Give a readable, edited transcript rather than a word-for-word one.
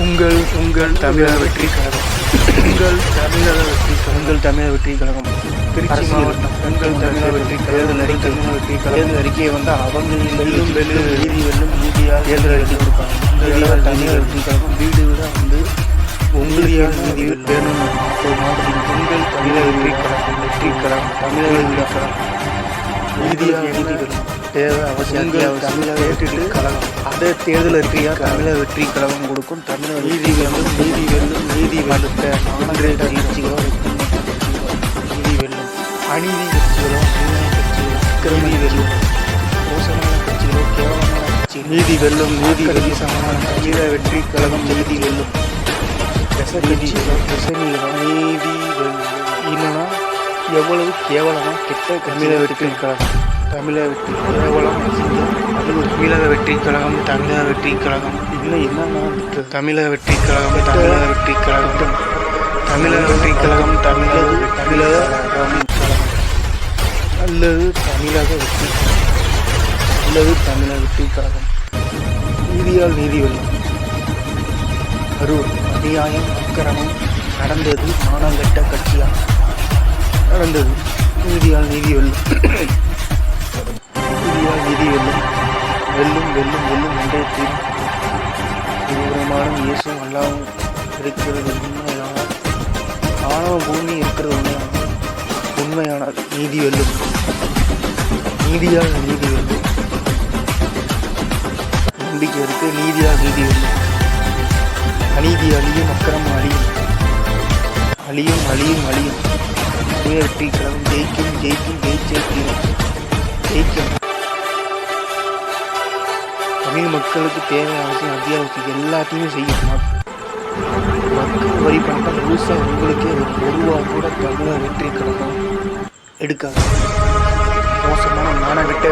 உங்கள் உங்கள் தமிழக வெற்றி கழகம் உங்கள் தமிழக வெற்றி கழகம் திருச்சி மாவட்டம் உங்கள் தமிழக வெற்றி தேர்தல் அறிக்கையை வந்து அவங்க வெல்லும் நீதியால் தேர்தல் அறிக்கை கொடுப்பாங்க. தமிழக வெற்றி கழகம் வீடு விட வந்து உங்களுடையான நீதி வேணும். ஒரு மாவட்டத்தின் உங்கள் தமிழக வெற்றி கழகம் தமிழக வெற்றி கழகம் நீதியாக நீதி வெல்லும் தேவை அவசியம். தமிழக வெற்றி கழகம் அதே தேர்தல் அறிக்கையாக தமிழக வெற்றி கழகம் கொடுக்கும். தமிழக நீதி வெல்லும் ஆண்டைய கட்சிகளோ நீதி வெல்லும், அநீதி கட்சிகளோ நீதி வெல்லும், மோசமான கட்சிகளோ கேவலமான கட்சி நீதி வெல்லும். சமமான தமிழக வெற்றி கழகம் நீதி வெல்லும். நீதி வெல்லும். இல்லைன்னா எவ்வளவு கேவலமாக கெட்ட தமிழக வெற்றி கழகம் தமிழக வெற்றி கேவலம் தமிழக வெற்றி கழகம் தமிழக வெற்றி கழகம் இன்னும் என்னன்னா தமிழக வெற்றி கழகம் தமிழக வெற்றி கழகம் தமிழக வெற்றி கழகம் தமிழக அல்லது தமிழக வெற்றி அல்லது தமிழக வெற்றி கழகம் நீதியால் நீதி வெல்லும். கரூர் அநியாயம் அக்கிரமம் நடந்தது மானங்கெட்ட கட்சியால் நடந்தது. நீதியால் நீதி வெல்லும். நீதியால் நீதி வெல்லும். வெல்லும் வெல்லும் வெல்லும் என்றே தீரும். இருபுறமானும் இயேசும் அல்லாவும் இருக்கிறது உண்மையானால் ஆணவ பூமி இருக்கிறது உண்மையானால் நீதி வெல்லும். நீதியால் நீதி வெல்லும். நம்பிக்கை இருக்கு. நீதியால் நீதி வெல்லும். அநீதி அழியும், அக்கிரமம் அழியும், அழியும் அழியும் அழியும். வெற்றி கழகம் ஜெயிக்கும் ஜெயிக்கும் ஜெயிக்கும். தமிழ் மக்களுக்கு தேவை அவசியம் அத்தியாவசியம் எல்லாத்தையுமே செய்யும். மக்கள் வரி பணத்தை முழுசாக உங்களுக்கே ஒரு ரூபா கூட தமிழக வெற்றி கழகம் எடுக்காது. மோசமான மானவிட்ட